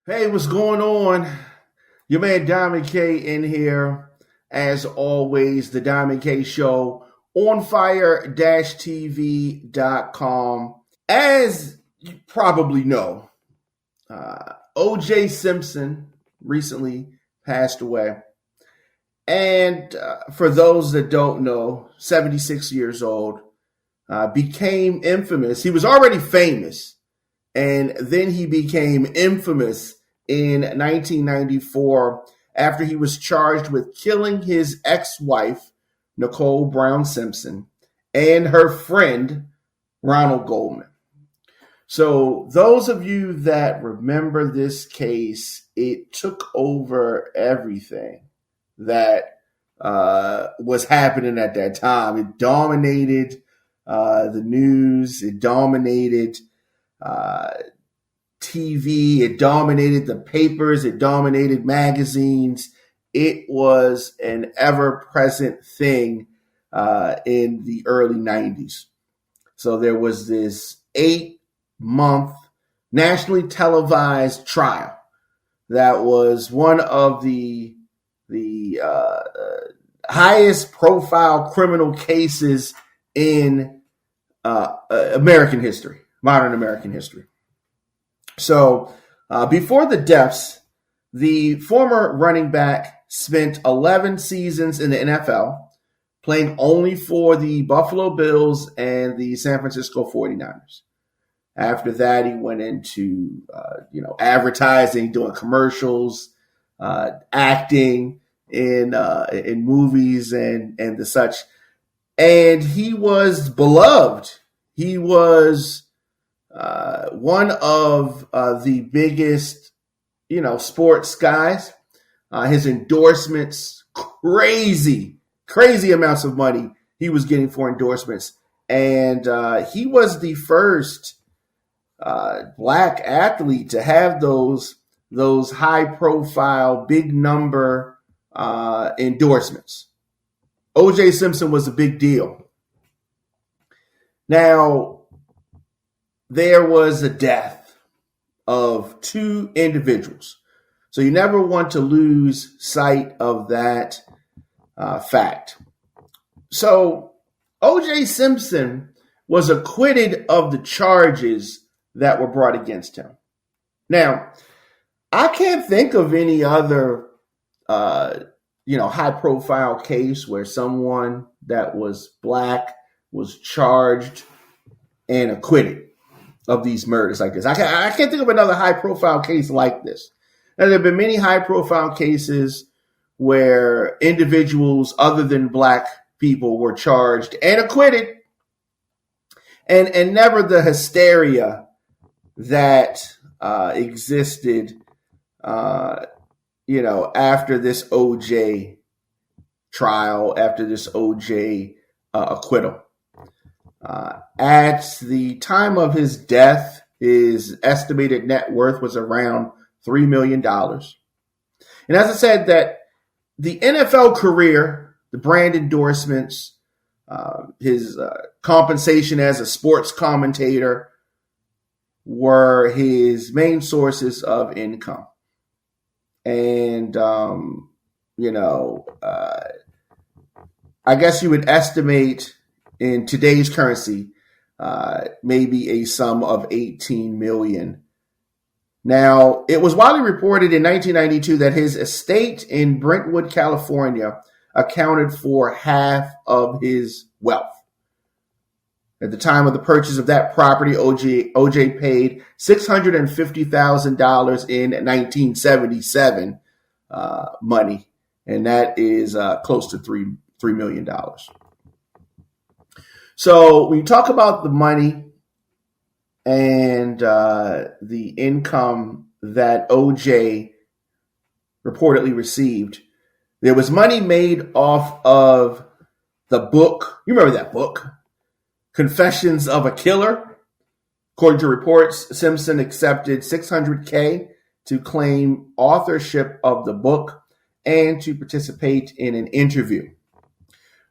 Hey, what's going on? Your man Diamond K in here. As always, the Diamond K Show on fire-tv.com. As you probably know, OJ Simpson recently passed away. And for those that don't know, 76 years old, became infamous. He was already famous, and then he became infamous in 1994 after he was charged with killing his ex-wife, Nicole Brown Simpson, and her friend, Ronald Goldman. So those of you that remember this case, it took over everything that was happening at that time. It dominated the news. It dominated TV. It dominated the papers. It dominated magazines. It was an ever-present thing in the early 90s. So there was this 8-month nationally televised trial that was one of the highest profile criminal cases in American history, modern American history. So before the deaths, the former running back spent 11 seasons in the NFL, playing only for the Buffalo Bills and the San Francisco 49ers. After that, he went into advertising, doing commercials, acting in movies and the such. And he was beloved. He was one of the biggest, sports guys. His endorsements, crazy amounts of money he was getting for endorsements. And he was the first black athlete to have those high profile, big number endorsements. OJ Simpson was a big deal. Now, there was a death of 2 individuals. So you never want to lose sight of that fact. So OJ Simpson was acquitted of the charges that were brought against him. Now, I can't think of any other, high-profile case where someone that was black was charged and acquitted of these murders like this. I can't think of another high-profile case like this. Now, there have been many high-profile cases where individuals other than black people were charged and acquitted, and never the hysteria that existed, after this OJ trial, after this OJ acquittal. At the time of his death, his estimated net worth was around $3 million. And as I said, that the NFL career, the brand endorsements, his compensation as a sports commentator were his main sources of income. And, I guess you would estimate in today's currency, maybe a sum of $18 million. Now, it was widely reported in 1992 that his estate in Brentwood, California, accounted for half of his wealth. At the time of the purchase of that property, OJ paid $650,000 in 1977 money, and that is close to $3 million. So when you talk about the money and the income that OJ reportedly received, there was money made off of the book. You remember that book, Confessions of a Killer? According to reports, Simpson accepted $600K to claim authorship of the book and to participate in an interview.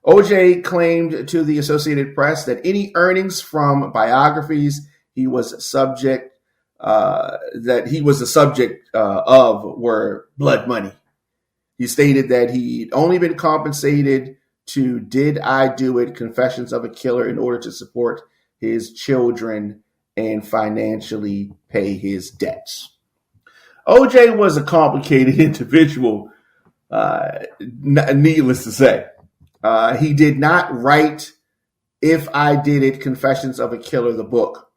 OJ claimed to the Associated Press that any earnings from biographies he was subject that he was the subject of were blood money. He stated that he'd only been compensated to Did I Do It? Confessions of a Killer in order to support his children and financially pay his debts. OJ was a complicated individual, needless to say. He did not write If I Did It, Confessions of a Killer, the book.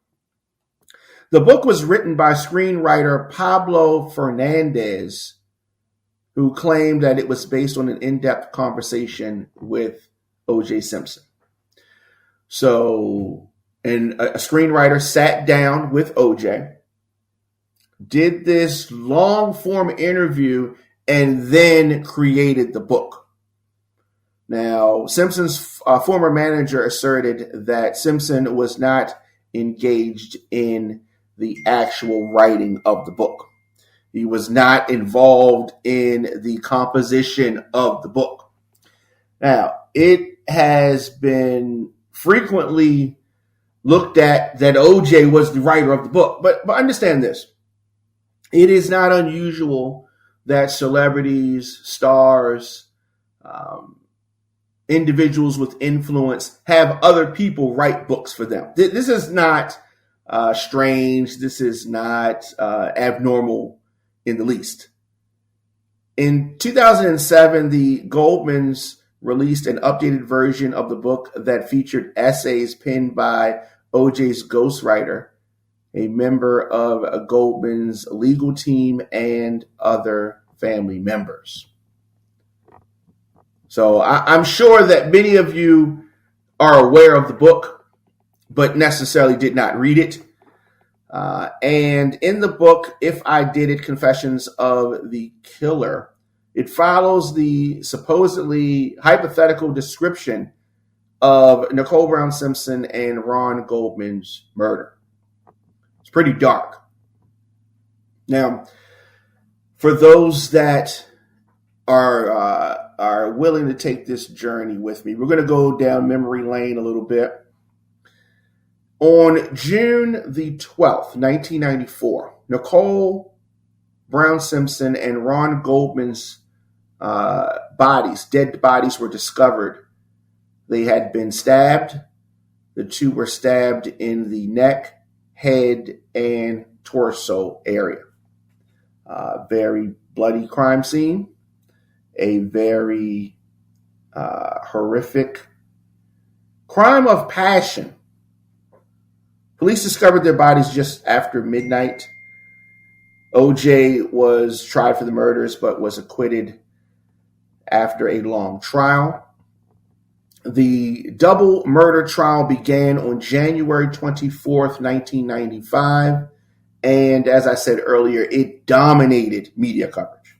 The book was written by screenwriter Pablo Fernandez, who claimed that it was based on an in-depth conversation with O.J. Simpson. So, and a screenwriter sat down with O.J., did this long-form interview, and then created the book. Now, Simpson's former manager asserted that Simpson was not engaged in the actual writing of the book. He was not involved in the composition of the book. Now, it has been frequently looked at that OJ was the writer of the book. But understand this. It is not unusual that celebrities, stars, individuals with influence have other people write books for them. This is not strange. This is not abnormal in the least. In 2007, the Goldmans released an updated version of the book that featured essays penned by OJ's ghostwriter, a member of a Goldman's legal team, and other family members. So I'm sure that many of you are aware of the book, but necessarily did not read it. And in the book, If I Did It, Confessions of the Killer, it follows the supposedly hypothetical description of Nicole Brown Simpson and Ron Goldman's murder. It's pretty dark. Now, for those that are willing to take this journey with me, we're going to go down memory lane a little bit. On June the 12th, 1994, Nicole Brown Simpson and Ron Goldman's dead bodies were discovered. They had been stabbed. The two were stabbed in the neck, head, and torso area. Very bloody crime scene. A very horrific crime of passion. Police discovered their bodies just after midnight. OJ was tried for the murders but was acquitted after a long trial. The double murder trial began on January 24th, 1995. And as I said earlier, it dominated media coverage.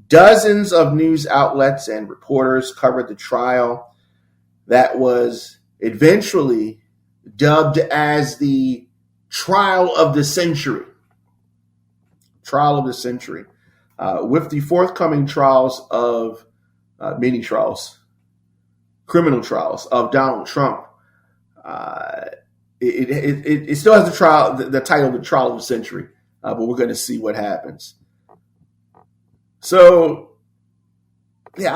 Dozens of news outlets and reporters covered the trial that was eventually dubbed as the trial of the century. Trial of the century. With the forthcoming trials of many trials, criminal trials of Donald Trump, it still has the title, the trial of the century, but we're going to see what happens. So, yeah,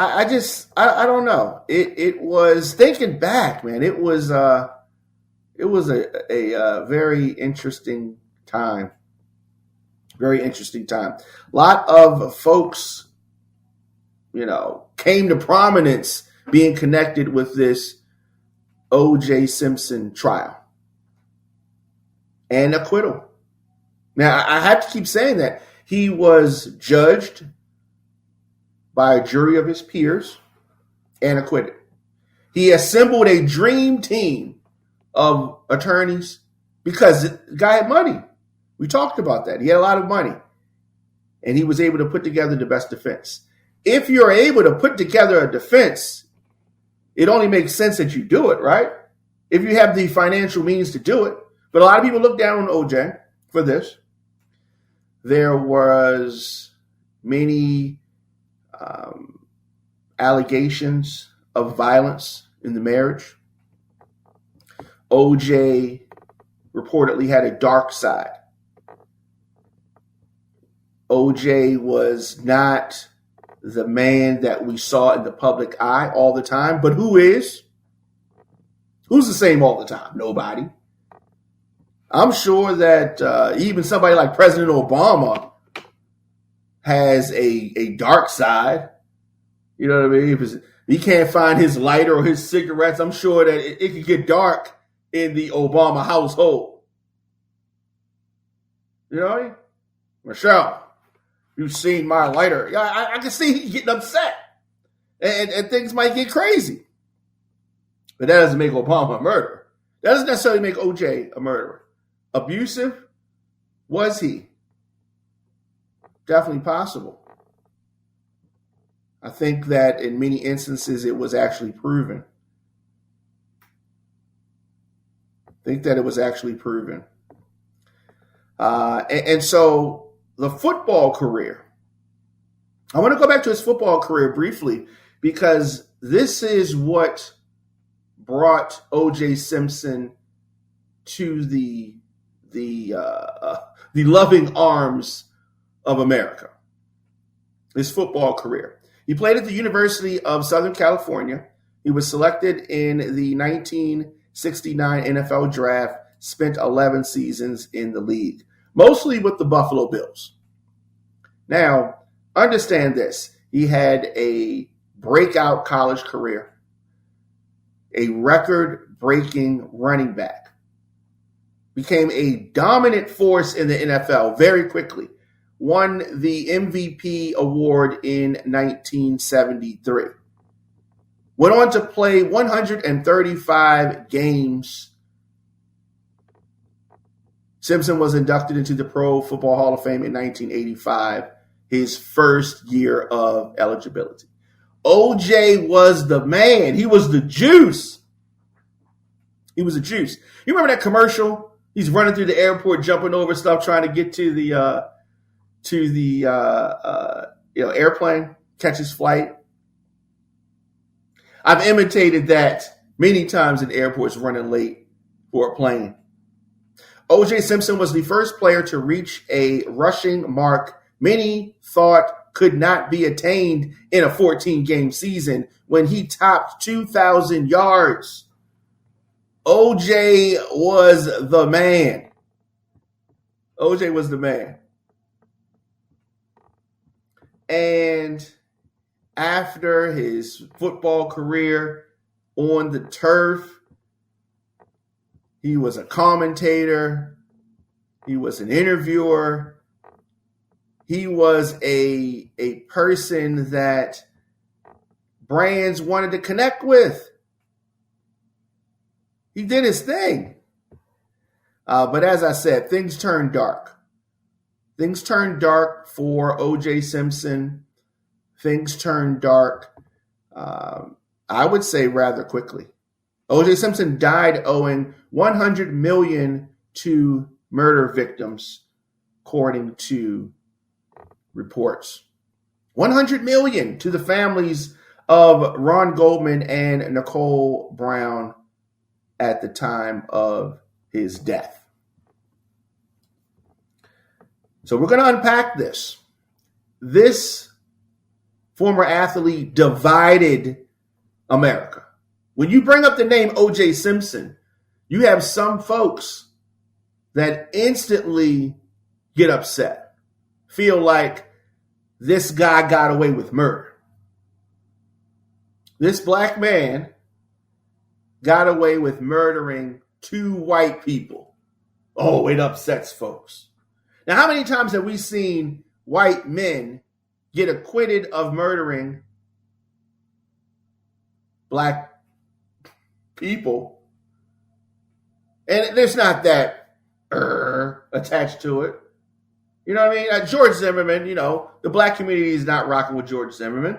I don't know. It was, thinking back, man, it was a very interesting time. Very interesting time. A lot of folks, came to prominence being connected with this O.J. Simpson trial and acquittal. Now, I have to keep saying that he was judged by a jury of his peers and acquitted. He assembled a dream team of attorneys because the guy had money. We talked about that. He had a lot of money, and he was able to put together the best defense. If you're able to put together a defense, it only makes sense that you do it, right? If you have the financial means to do it. But a lot of people look down on OJ for this. There was many allegations of violence in the marriage. OJ reportedly had a dark side. OJ was not the man that we saw in the public eye all the time, but who is? Who's the same all the time? Nobody. I'm sure that even somebody like President Obama has a dark side. You know what I mean? If he can't find his lighter or his cigarettes, I'm sure that it could get dark in the Obama household. You know, Michelle, you've seen my lighter. Yeah, I can see he getting upset. And things might get crazy. But that doesn't make Obama a murderer. That doesn't necessarily make OJ a murderer. Abusive? Was he? Definitely possible. I think that in many instances it was actually proven. And so the football career, I want to go back to his football career briefly because this is what brought O.J. Simpson to the loving arms of America. His football career. He played at the University of Southern California. He was selected in the 1969 NFL Draft, spent 11 seasons in the league, mostly with the Buffalo Bills. Now, understand this. He had a breakout college career, a record-breaking running back, became a dominant force in the NFL very quickly, won the MVP award in 1973, went on to play 135 games. Simpson was inducted into the Pro Football Hall of Fame in 1985, his first year of eligibility. OJ was the man. He was the juice. You remember that commercial? He's running through the airport, jumping over stuff, trying to get to the airplane, catch his flight. I've imitated that many times in airports, running late for a plane. O.J. Simpson was the first player to reach a rushing mark many thought could not be attained in a 14-game season when he topped 2,000 yards. O.J. was the man. And after his football career on the turf, he was a commentator. He was an interviewer. He was a person that brands wanted to connect with. He did his thing. But as I said, things turned dark. Things turned dark for O.J. Simpson. Things turned dark, I would say, rather quickly. O.J. Simpson died owing $100 million to murder victims, according to reports. $100 million to the families of Ron Goldman and Nicole Brown at the time of his death. So we're going to unpack this. This former athlete divided America. When you bring up the name O.J. Simpson, you have some folks that instantly get upset, feel like this guy got away with murder. This black man got away with murdering 2 white people. Oh, it upsets folks. Now, how many times have we seen white men get acquitted of murdering black people? And there's not that attached to it. You know what I mean? George Zimmerman, the black community is not rocking with George Zimmerman.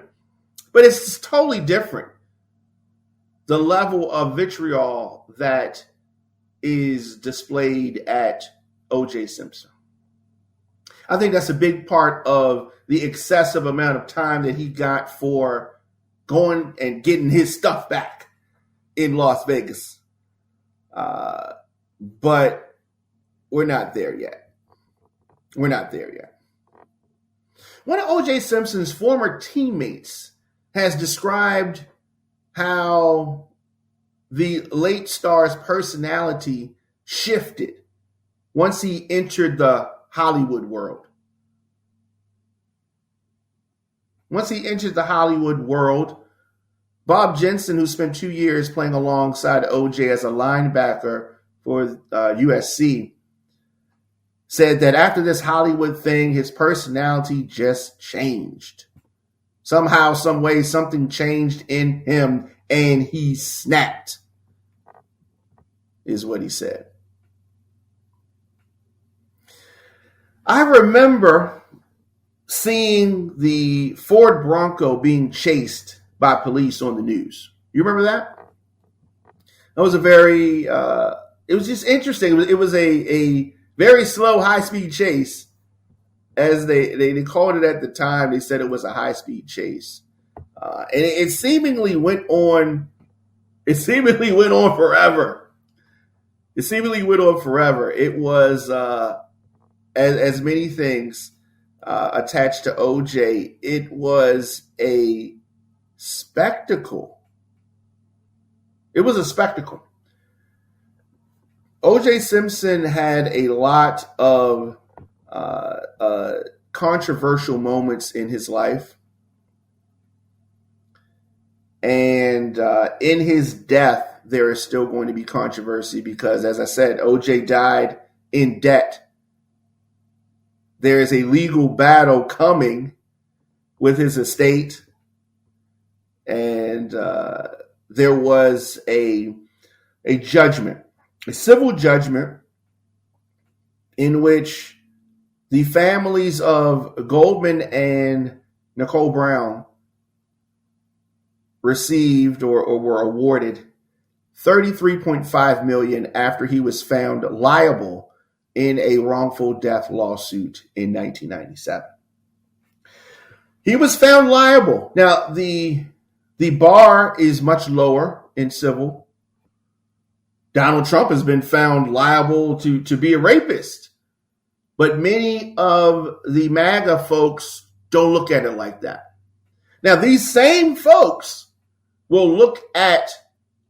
But it's totally different. The level of vitriol that is displayed at O.J. Simpson. I think that's a big part of the excessive amount of time that he got for going and getting his stuff back in Las Vegas. But we're not there yet. One of O.J. Simpson's former teammates has described how the late star's personality shifted once he entered the Hollywood world. Once he entered the Hollywood world, Bob Jensen, who spent 2 years playing alongside O.J. as a linebacker for USC, said that after this Hollywood thing, his personality just changed. Somehow, some way, something changed in him and he snapped, is what he said. I remember seeing the Ford Bronco being chased by police on the news. You remember that? That was a very, it was just interesting. It was a very slow, high-speed chase. As they called it at the time, they said it was a high-speed chase. And it seemingly went on. It seemingly went on forever. It seemingly went on forever. It was, as many things attached to OJ, it was a spectacle. It was a spectacle. O.J. Simpson had a lot of controversial moments in his life. And in his death, there is still going to be controversy because, as I said, O.J. died in debt. There is a legal battle coming with his estate. And there was a judgment, a civil judgment, in which the families of Goldman and Nicole Brown received or were awarded $33.5 million after he was found liable in a wrongful death lawsuit in 1997. He was found liable. Now, the bar is much lower in civil. Donald Trump has been found liable to be a rapist. But many of the MAGA folks don't look at it like that. Now, these same folks will look at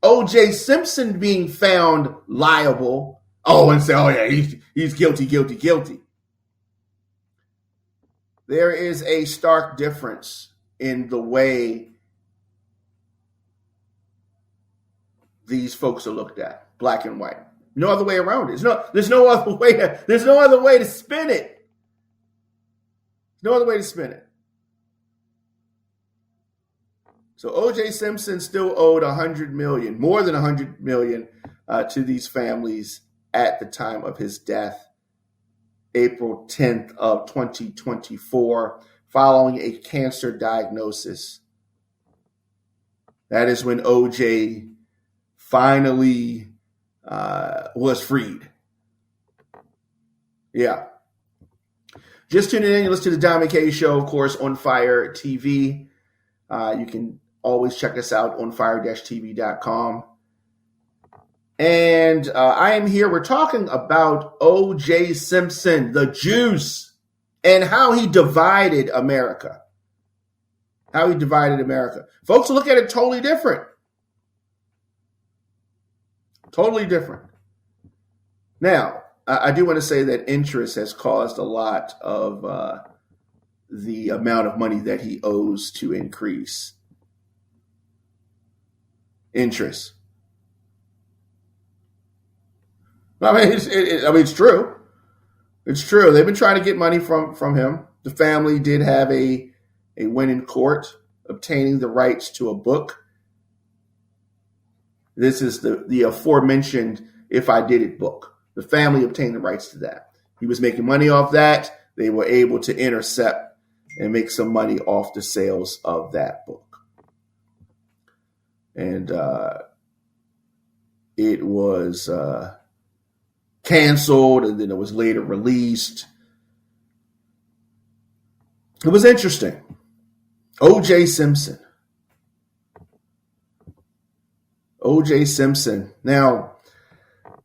O.J. Simpson being found liable, and say, oh, yeah, he's guilty, guilty, guilty. There is a stark difference in the way these folks are looked at, black and white. No other way around it. There's no other way to spin it. No other way to spin it. So O.J. Simpson still owed $100 million, more than $100 million, to these families at the time of his death, April 10th of 2024, following a cancer diagnosis. That is when O.J. finally was freed. Yeah. Just tuning in, you listen to the Diamond K Show, of course, on Fire TV. You can always check us out on fire-tv.com. And I am here. We're talking about O.J. Simpson, the juice, and how he divided America. How he divided America. Folks look at it totally different. Totally different. Now, I do want to say that interest has caused a lot of the amount of money that he owes to increase. Interest. I mean, it's true. It's true. They've been trying to get money from him. The family did have a win in court, obtaining the rights to a book. This is the aforementioned If I Did It book. The family obtained the rights to that. He was making money off that. They were able to intercept and make some money off the sales of that book. And it was canceled, and then it was later released. It was interesting. O.J. Simpson. O.J. Simpson. Now,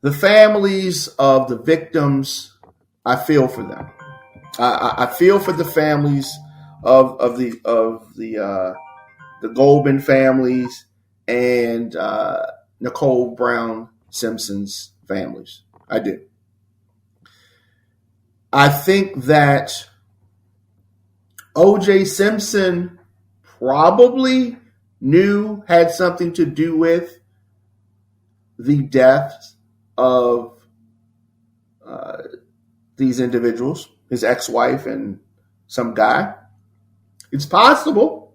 the families of the victims, I feel for them. I feel for the families the Goldman families and Nicole Brown Simpson's families. I do. I think that O.J. Simpson probably had something to do with the deaths of these individuals, his ex-wife and some guy. It's possible,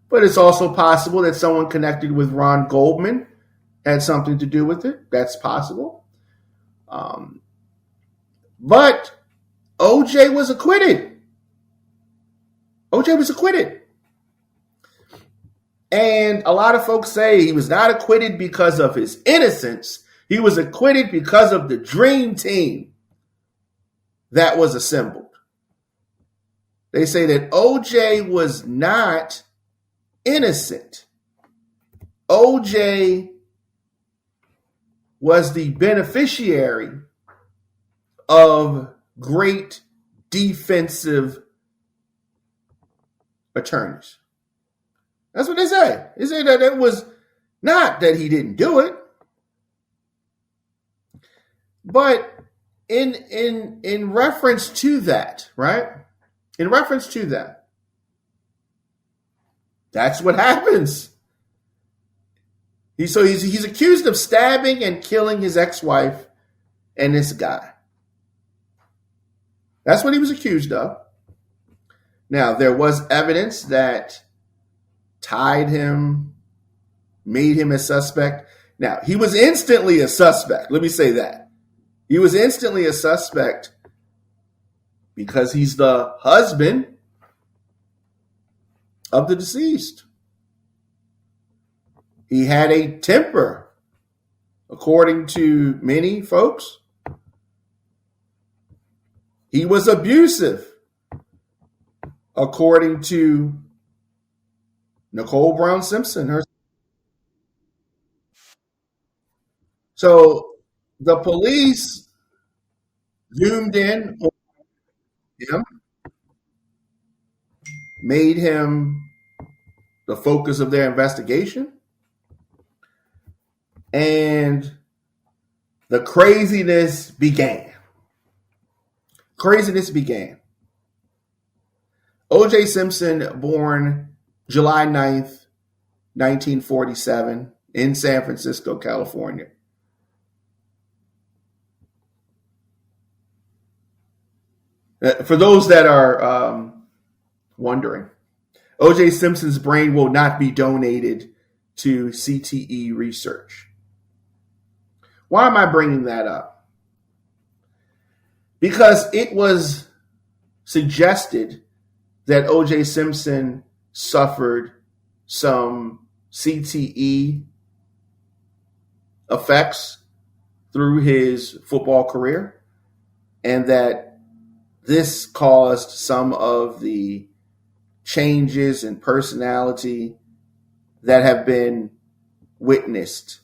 but it's also possible that someone connected with Ron Goldman had something to do with it. That's possible. But OJ was acquitted. OJ was acquitted. And a lot of folks say he was not acquitted because of his innocence. He was acquitted because of the dream team that was assembled. They say that OJ was not innocent. OJ was the beneficiary of great defensive attorneys. That's what they say. They say that it was not that he didn't do it, but in reference to that, right? In reference to that, that's what happens. He's accused of stabbing and killing his ex-wife and this guy. That's what he was accused of. Now, there was evidence that tied him, made him a suspect. Now, he was instantly a suspect. Let me say that. He was instantly a suspect because he's the husband of the deceased. He had a temper, according to many folks. He was abusive, according to Nicole Brown Simpson herself. So the police zoomed in on him, made him the focus of their investigation, and the craziness began. O.J. Simpson, born July 9th, 1947, in San Francisco, California. For those that are wondering, O.J. Simpson's brain will not be donated to CTE research. Why am I bringing that up? Because it was suggested that O.J. Simpson suffered some CTE effects through his football career, and that this caused some of the changes in personality that have been witnessed.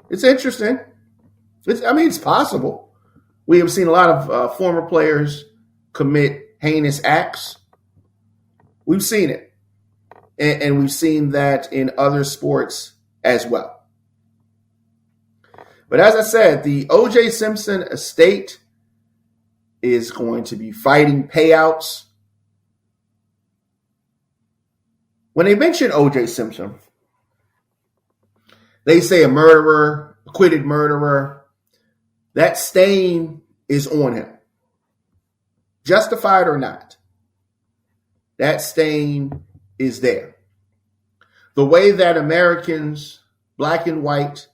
It's interesting. It's possible. We have seen a lot of former players commit heinous acts. We've seen it. And we've seen that in other sports as well. But as I said, the O.J. Simpson estate is going to be fighting payouts. When they mention O.J. Simpson, they say a murderer, acquitted murderer. That stain is on him. Justified or not, that stain is there. The way that Americans, black and white,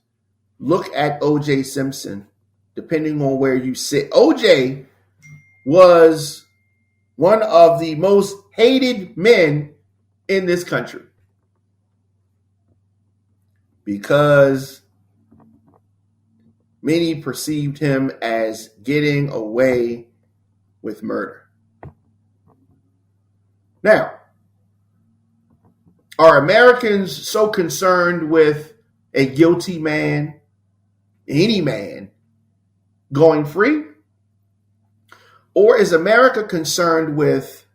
look at O.J. Simpson, depending on where you sit. O.J. was one of the most hated men in this country because many perceived him as getting away with murder. Now, are Americans so concerned with a guilty man, any man, going free? Or is America concerned with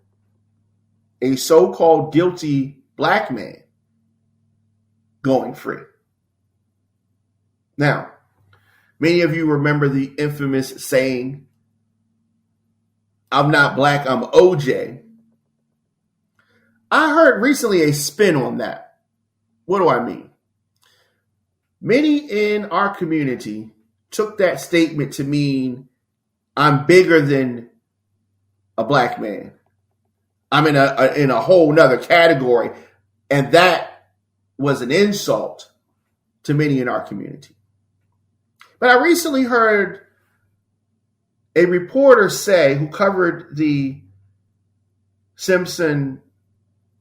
a so-called guilty black man going free? Now, many of you remember the infamous saying, "I'm not black, I'm OJ." I heard recently a spin on that. What do I mean? Many in our community took that statement to mean I'm bigger than a black man. I'm in a whole nother category. And that was an insult to many in our community. But I recently heard a reporter say, who covered the Simpson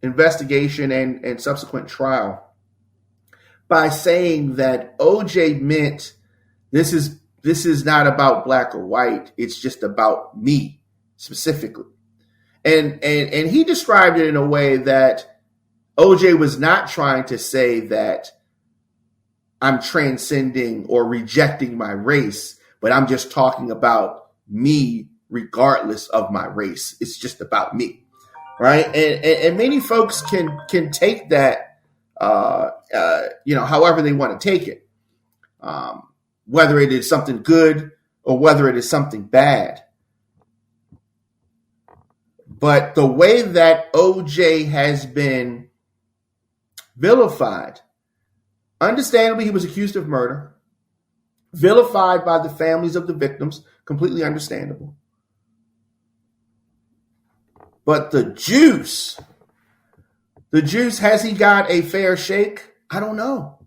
investigation and subsequent trial, by saying that OJ meant this is not about black or white, it's just about me specifically. And he described it in a way that OJ was not trying to say that I'm transcending or rejecting my race, but I'm just talking about me regardless of my race. It's just about me, right? And many folks can take that, however they want to take it, whether it is something good or whether it is something bad. But the way that OJ has been vilified, understandably, he was accused of murder, vilified by the families of the victims, completely understandable. But the juice, has he got a fair shake? I don't know.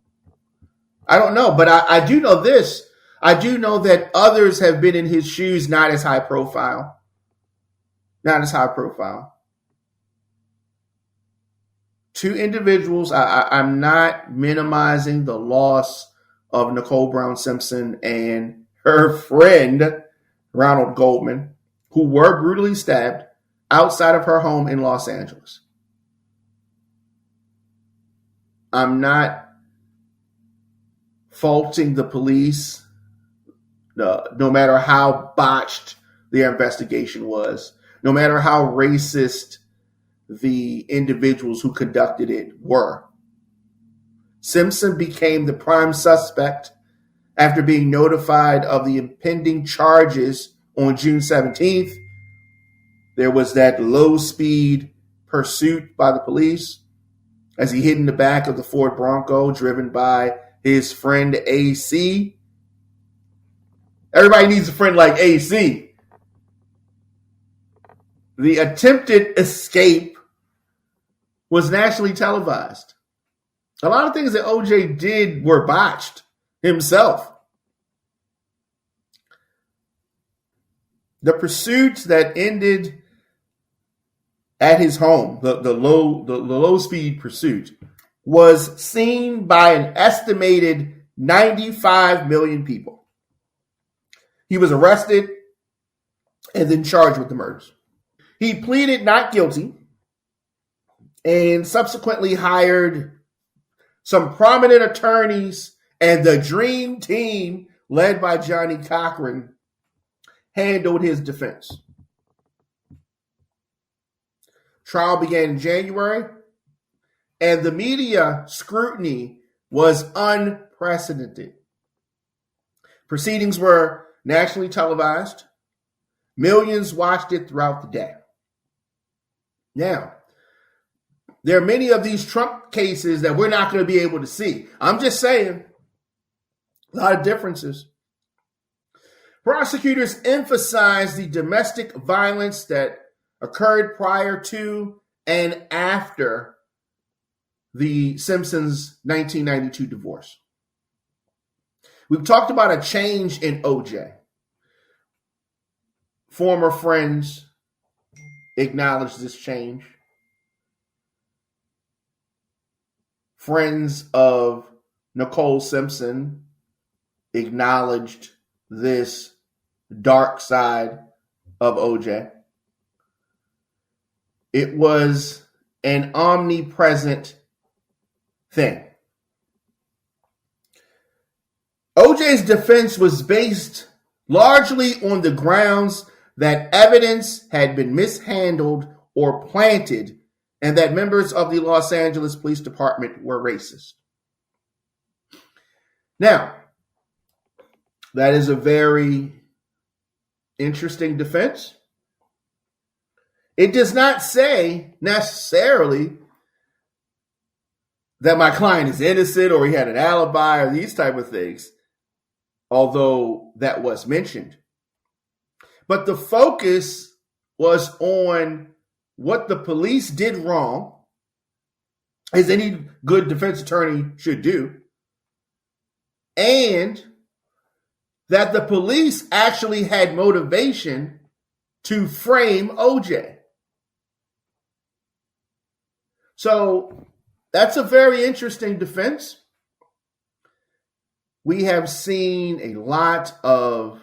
But I do know this. I do know that others have been in his shoes, not as high profile. Two individuals, I'm not minimizing the loss of Nicole Brown Simpson and her friend, Ronald Goldman, who were brutally stabbed outside of her home in Los Angeles. I'm not faulting the police, no matter how botched their investigation was, no matter how racist the individuals who conducted it were. Simpson became the prime suspect after being notified of the impending charges on June 17th. There was that low-speed pursuit by the police as he hid in the back of the Ford Bronco driven by his friend AC. Everybody needs a friend like AC. The attempted escape was nationally televised. A lot of things that OJ did were botched himself. The pursuits that ended at his home, the low speed pursuit, was seen by an estimated 95 million people. He was arrested and then charged with the murders. He pleaded not guilty and subsequently hired some prominent attorneys, and the dream team led by Johnny Cochran handled his defense. Trial began in January, and the media scrutiny was unprecedented. Proceedings were nationally televised. Millions watched it throughout the day. Now, there are many of these Trump cases that we're not going to be able to see. I'm just saying, a lot of differences. Prosecutors emphasized the domestic violence that occurred prior to and after the Simpsons' 1992 divorce. We've talked about a change in OJ. Former friends acknowledged this change. Friends of Nicole Simpson acknowledged this dark side of OJ. It was an omnipresent thing. OJ's defense was based largely on the grounds that evidence had been mishandled or planted, and that members of the Los Angeles Police Department were racist. Now, that is a very interesting defense. It does not say necessarily that my client is innocent or he had an alibi or these type of things, although that was mentioned. But the focus was on what the police did wrong, as any good defense attorney should do, and that the police actually had motivation to frame OJ. So that's a very interesting defense. We have seen a lot of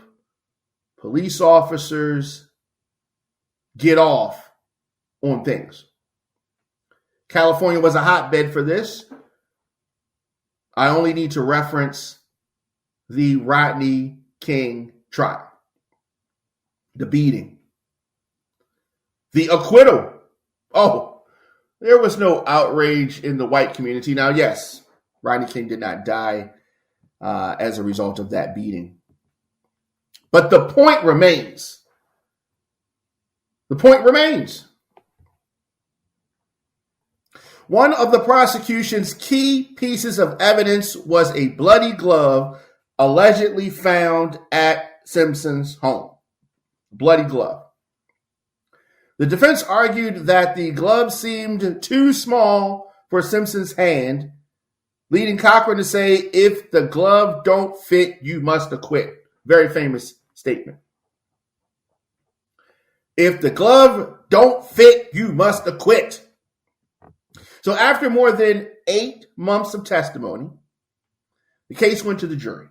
police officers get off on things. California was a hotbed for this. I only need to reference the Rodney King trial, the beating, the acquittal. Oh, there was no outrage in the white community. Now, yes, Rodney King did not die as a result of that beating. But the point remains. The point remains. One of the prosecution's key pieces of evidence was a bloody glove allegedly found at Simpson's home. Bloody glove. The defense argued that the glove seemed too small for Simpson's hand, leading Cochran to say, "If the glove don't fit, you must acquit." Very famous statement. If the glove don't fit, you must acquit. So after more than 8 months of testimony, the case went to the jury.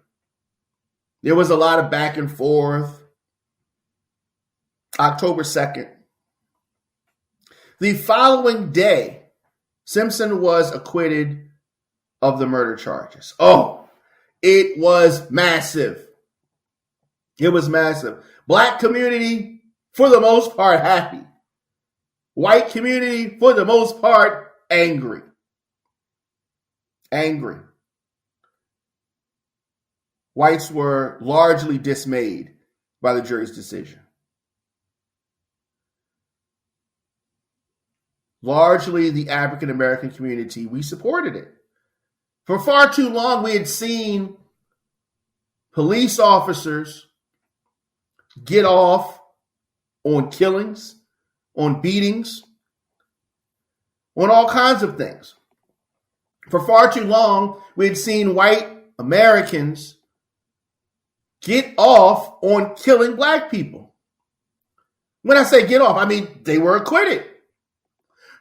There was a lot of back and forth. October 2nd. The following day, Simpson was acquitted of the murder charges. Oh, it was massive. It was massive. Black community, for the most part, happy. White community, for the most part, angry. Angry. Whites were largely dismayed by the jury's decision. Largely the African American community, we supported it. For far too long, we had seen police officers get off on killings, on beatings, on all kinds of things. For far too long, we had seen white Americans get off on killing black people. When I say get off, I mean they were acquitted.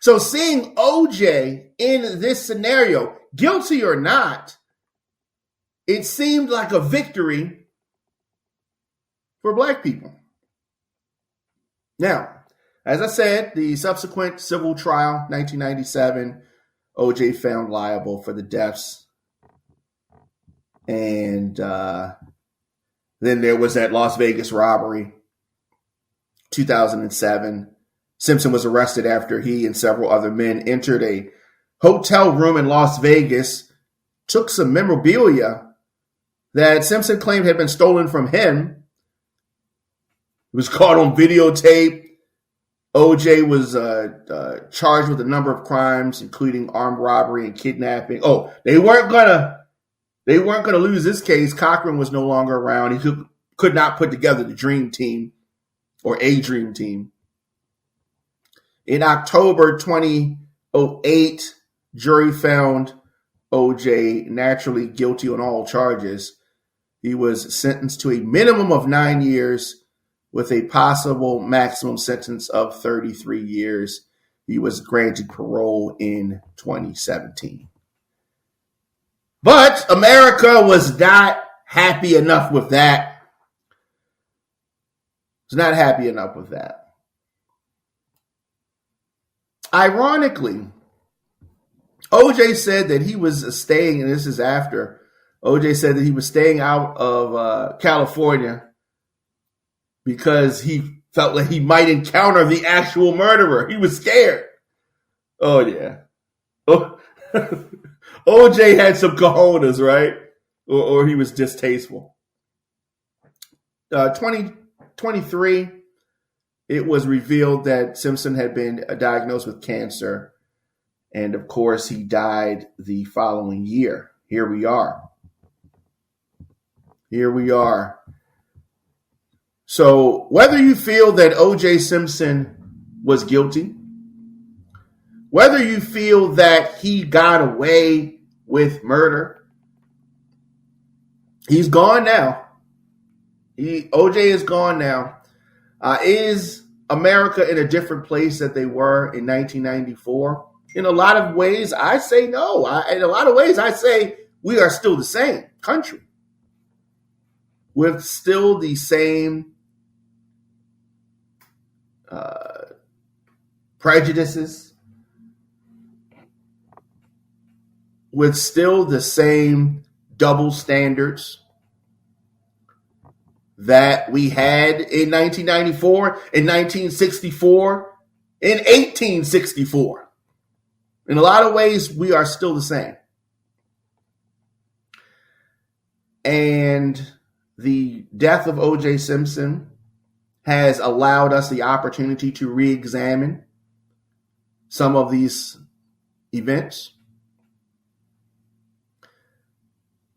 So seeing OJ in this scenario, guilty or not, it seemed like a victory for black people. Now, as I said, the subsequent civil trial, 1997, OJ found liable for the deaths. And then there was that Las Vegas robbery, 2007. Simpson was arrested after he and several other men entered a hotel room in Las Vegas, took some memorabilia that Simpson claimed had been stolen from him. It was caught on videotape. OJ was charged with a number of crimes, including armed robbery and kidnapping. Oh, they weren't gonna lose this case. Cochran was no longer around. He could not put together the dream team or a dream team. In October 2008, jury found OJ naturally guilty on all charges. He was sentenced to a minimum of 9 years with a possible maximum sentence of 33 years. He was granted parole in 2017. But America was not happy enough with that. It's not happy enough with that. Ironically, OJ said that he was staying, and this is after, OJ said that he was staying out of California because he felt like he might encounter the actual murderer. He was scared. Oh, yeah. Oh, OJ had some cojones, right? Or he was distasteful. 2023, it was revealed that Simpson had been diagnosed with cancer. And of course, he died the following year. Here we are. So whether you feel that O.J. Simpson was guilty, whether you feel that he got away with murder, he's gone now. O.J. is gone now. Is America in a different place that they were in 1994? In a lot of ways, I say no. In a lot of ways, I say we are still the same country with still the same prejudices, with still the same double standards that we had in 1994, in 1964, in 1864. In a lot of ways, we are still the same. And the death of O.J. Simpson has allowed us the opportunity to re-examine some of these events,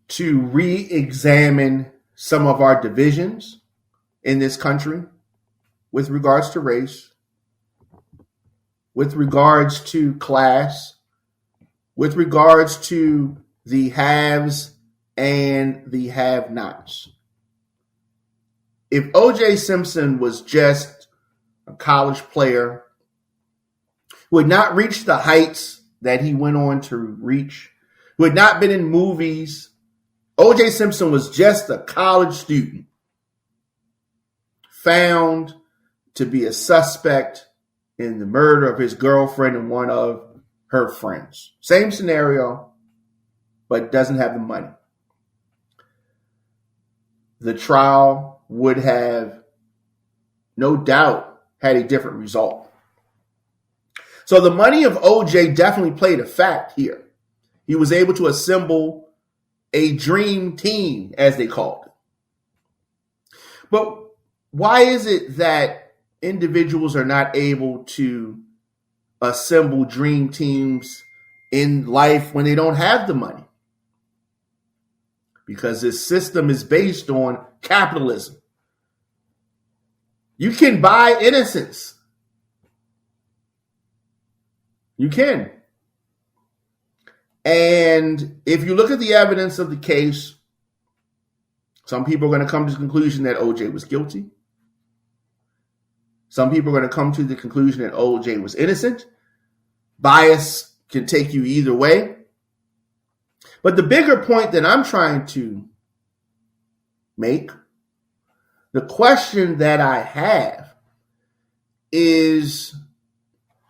to re-examine some of our divisions in this country with regards to race, with regards to class, with regards to the haves and the have-nots. If O.J. Simpson was just a college player who had not reached the heights that he went on to reach, who had not been in movies, O.J. Simpson was just a college student found to be a suspect in the murder of his girlfriend and one of her friends. Same scenario, but doesn't have the money. The trial would have, no doubt, had a different result. So the money of OJ definitely played a fact here. He was able to assemble a dream team, as they called it. But why is it that individuals are not able to assemble dream teams in life when they don't have the money? Because this system is based on capitalism. You can buy innocence. You can. And if you look at the evidence of the case, some people are going to come to the conclusion that OJ was guilty. Some people are going to come to the conclusion that OJ was innocent. Bias can take you either way. But the bigger point that I'm trying to make, the question that I have is,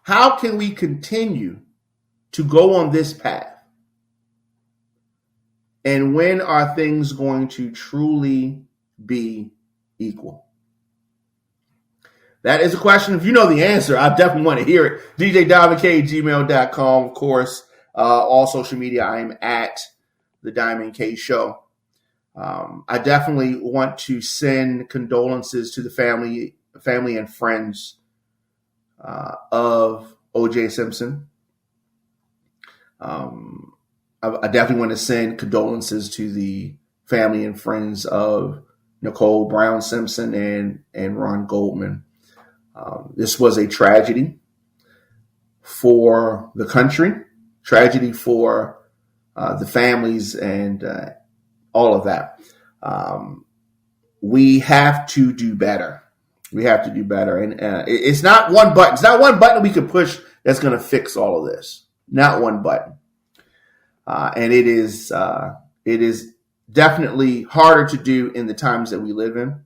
how can we continue to go on this path? And when are things going to truly be equal? That is a question. If you know the answer, I definitely want to hear it. djdiamondk@gmail.com, of course. All social media, I am at The Diamond K Show. I definitely want to send condolences to the family and friends of O.J. Simpson. I definitely want to send condolences to the family and friends of Nicole Brown Simpson and Ron Goldman. This was a tragedy for the country, tragedy for the families and all of that. We have to do better. We have to do better. And it's not one button. It's not one button we can push that's going to fix all of this. Not one button. And it is definitely harder to do in the times that we live in.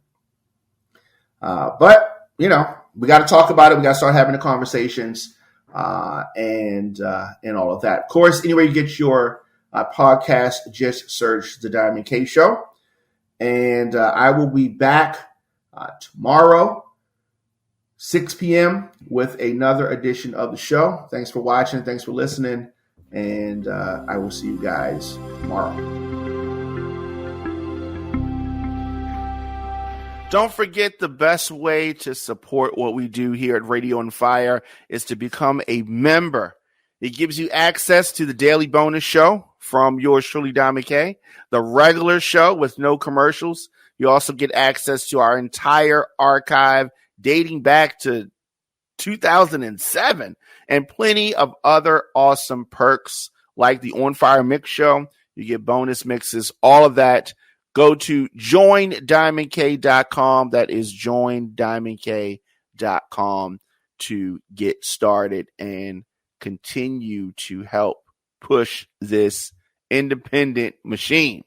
But, we got to talk about it. We got to start having the conversations and all of that. Of course, anywhere you get your podcast, just search The Diamond K Show. And I will be back tomorrow 6 p.m. with another edition of the show. Thanks for watching. Thanks for listening. And I will see you guys tomorrow. Don't forget, the best way to support what we do here at Radio on Fire is to become a member. It gives you access to the daily bonus show from yours truly, Diamond K, the regular show with no commercials. You also get access to our entire archive dating back to 2007 and plenty of other awesome perks like the On Fire Mix Show. You get bonus mixes, all of that. Go to joindiamondk.com. That is joindiamondk.com to get started and continue to help push this independent machine.